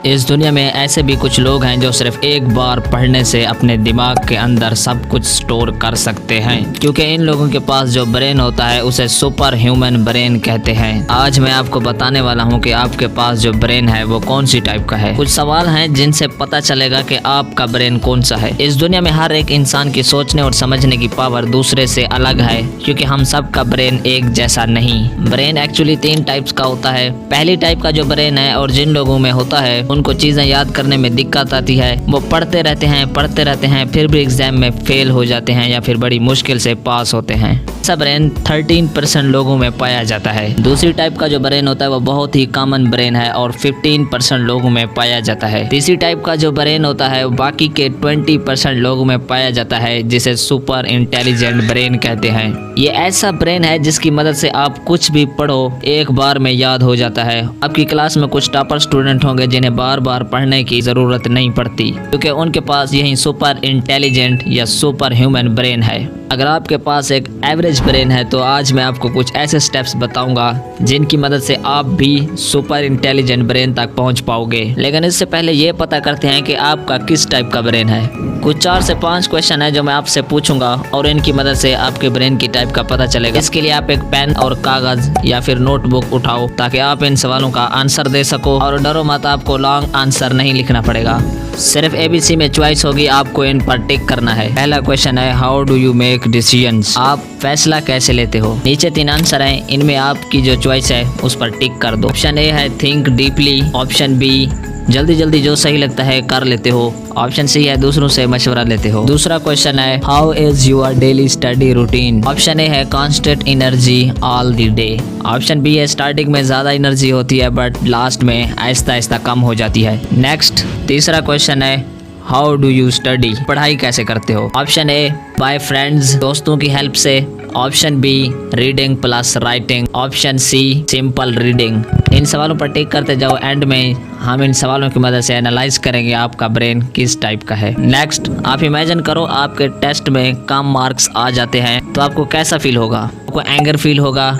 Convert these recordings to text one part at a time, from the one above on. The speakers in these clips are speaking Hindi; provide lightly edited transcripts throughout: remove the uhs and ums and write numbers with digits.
इस दुनिया में ऐसे भी कुछ लोग हैं जो सिर्फ एक बार पढ़ने से अपने दिमाग के अंदर सब कुछ स्टोर कर सकते हैं, क्योंकि इन लोगों के पास जो ब्रेन होता है उसे सुपर ह्यूमन ब्रेन कहते हैं। आज मैं आपको बताने वाला हूं कि आपके पास जो ब्रेन है वो कौन सी टाइप का है। कुछ सवाल हैं जिनसे पता चलेगा कि आपका ब्रेन कौन सा है। इस दुनिया में हर एक इंसान की सोचने और समझने की पावर दूसरे से अलग है, क्योंकि हम सब का ब्रेन एक जैसा नहीं। ब्रेन एक्चुअली 3 टाइप्स का होता है। पहली टाइप का जो ब्रेन है और जिन लोगों में होता है उनको चीजें याद करने में दिक्कत आती है। वो पढ़ते रहते हैं फिर भी एग्जाम में फेल हो जाते हैं या फिर बड़ी मुश्किल से पास होते हैं। ऐसा ब्रेन 13% लोगों में पाया जाता है। दूसरी टाइप का जो ब्रेन होता है वो बहुत ही कॉमन ब्रेन है और 15% लोगों में पाया जाता है। तीसरी टाइप का जो ब्रेन होता है वो बाकी के 20% लोगों में पाया जाता है, जिसे सुपर इंटेलिजेंट ब्रेन कहते हैं। ये ऐसा ब्रेन है जिसकी मदद से आप कुछ भी पढ़ो एक बार में याद हो जाता है। आपकी क्लास में कुछ टॉपर स्टूडेंट होंगे जिन्हें बार बार पढ़ने की जरूरत नहीं पड़ती, क्योंकि उनके पास यही सुपर इंटेलिजेंट या सुपर ह्यूमन ब्रेन है। अगर आपके पास एक एवरेज ब्रेन है तो आज मैं आपको कुछ ऐसे स्टेप्स बताऊंगा जिनकी मदद से आप भी सुपर इंटेलिजेंट ब्रेन तक पहुंच पाओगे। लेकिन इससे पहले ये पता करते हैं कि आपका किस टाइप का ब्रेन है। कुछ 4 से 5 क्वेश्चन है जो मैं आपसे पूछूंगा और इनकी मदद से आपके ब्रेन की टाइप का पता चलेगा। इसके लिए आप एक पेन और कागज या फिर नोटबुक उठाओ ताकि आप इन सवालों का आंसर दे सको। और डरो मत, आपको लॉन्ग आंसर नहीं लिखना पड़ेगा, सिर्फ ABC में चॉइस होगी, आपको इन पर टिक करना है। पहला क्वेश्चन है, how do you make decisions? आप फैसला कैसे लेते हो? नीचे 3 आंसर हैं, इनमें आपकी जो चॉइस है उस पर टिक कर दो। ऑप्शन ए है थिंक डीपली, ऑप्शन बी जल्दी जल्दी जो सही लगता है कर लेते हो, ऑप्शन सी है दूसरों से मशवरा लेते हो। दूसरा क्वेश्चन है, how is your daily study routine? Option A है constant energy all the day, option B है स्टार्टिंग में ज्यादा एनर्जी होती है बट लास्ट में आहिस्ता आहिस्ता कम हो जाती है। नेक्स्ट तीसरा क्वेश्चन है, हाउ डू यू स्टडी? पढ़ाई कैसे करते हो? ऑप्शन ए बाय फ्रेंड्स, दोस्तों की हेल्प से, option B reading plus writing, option C simple reading. इन सवालों पर टिक करते जाओ, एंड में हम इन सवालों की मदद से एनालाइज करेंगे आपका ब्रेन किस टाइप का है। नेक्स्ट आप इमेजिन करो आपके टेस्ट में कम मार्क्स आ जाते हैं तो आपको कैसा फील होगा? आपको एंगर फील होगा,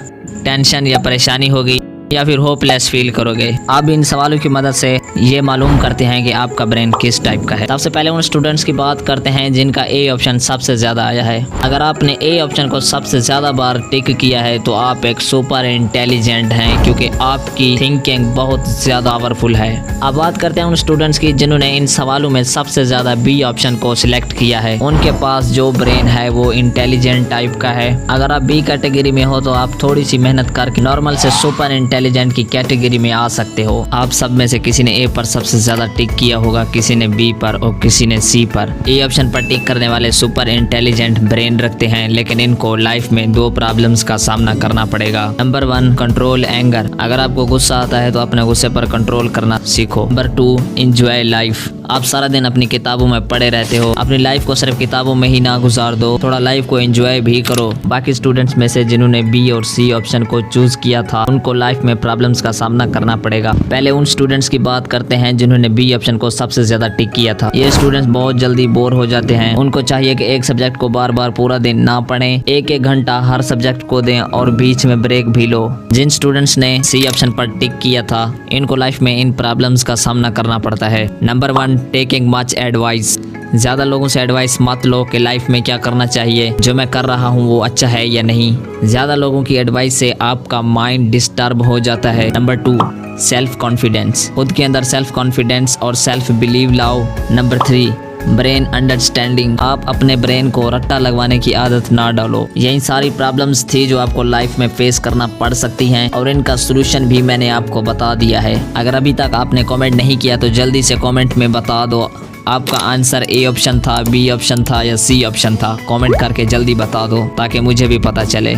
टेंशन या परेशानी होगी या फिर होपलेस फील करोगे? अब इन सवालों की मदद से ये मालूम करते हैं कि आपका ब्रेन किस टाइप का है। सबसे पहले उन स्टूडेंट्स की बात करते हैं जिनका ए ऑप्शन सबसे ज्यादा आया है। अगर आपने ए ऑप्शन को सबसे ज्यादा बार टिक किया है तो आप एक सुपर इंटेलिजेंट हैं, क्योंकि आपकी थिंकिंग बहुत ज्यादा पावरफुल है। अब बात करते हैं उन स्टूडेंट्स की जिन्होंने इन सवालों में सबसे ज्यादा बी ऑप्शन को सिलेक्ट किया है। उनके पास जो ब्रेन है वो इंटेलिजेंट टाइप का है। अगर आप बी कैटेगरी में हो तो आप थोड़ी सी मेहनत करके नॉर्मल से सुपर इंटेलिजेंट की कैटेगरी में आ सकते हो। आप सब में से किसी ने ए पर सबसे ज्यादा टिक किया होगा, किसी ने बी पर और किसी ने सी पर। ए ऑप्शन पर टिक करने वाले सुपर इंटेलिजेंट ब्रेन रखते हैं, लेकिन इनको लाइफ में 2 प्रॉब्लम्स का सामना करना पड़ेगा। Number 1 control anger. अगर आपको गुस्सा आता है तो अपने गुस्से पर कंट्रोल करना सीखो। Number 2 enjoy life. आप सारा दिन अपनी किताबों में पड़े रहते हो, अपनी लाइफ को सिर्फ किताबों में ही ना गुजार दो, थोड़ा लाइफ को एंजॉय भी करो। बाकी स्टूडेंट्स में से जिन्होंने बी और सी ऑप्शन को चूज किया था उनको लाइफ में प्रॉब्लम्स का सामना करना पड़ेगा। पहले उन स्टूडेंट्स की बात करते हैं जिन्होंने बी ऑप्शन को सबसे ज्यादा टिक किया था। ये स्टूडेंट्स बहुत जल्दी बोर हो जाते हैं। उनको चाहिए कि एक सब्जेक्ट को बार बार पूरा दिन ना पढ़ें, 1-1 घंटा हर सब्जेक्ट को दें और बीच में ब्रेक भी लो। जिन स्टूडेंट्स ने सी ऑप्शन पर टिक किया था इनको लाइफ में इन प्रॉब्लम्स का सामना करना पड़ता है। Number 1 taking much advice. ज्यादा लोगों से एडवाइस मत लो कि लाइफ में क्या करना चाहिए, जो मैं कर रहा हूँ वो अच्छा है या नहीं। ज्यादा लोगों की एडवाइस से आपका माइंड डिस्टर्ब हो जाता है। Number 2 self confidence. खुद के अंदर सेल्फ कॉन्फिडेंस और सेल्फ बिलीव लाओ। Number 3 brain understanding. आप अपने ब्रेन को रट्टा लगवाने की आदत ना डालो। यही सारी प्रॉब्लम्स थी जो आपको लाइफ में फेस करना पड़ सकती हैं और इनका सलूशन भी मैंने आपको बता दिया है। अगर अभी तक आपने कमेंट नहीं किया तो जल्दी से कमेंट में बता दो आपका आंसर ए ऑप्शन था, बी ऑप्शन था या सी ऑप्शन था। कमेंट करके जल्दी बता दो ताकि मुझे भी पता चले।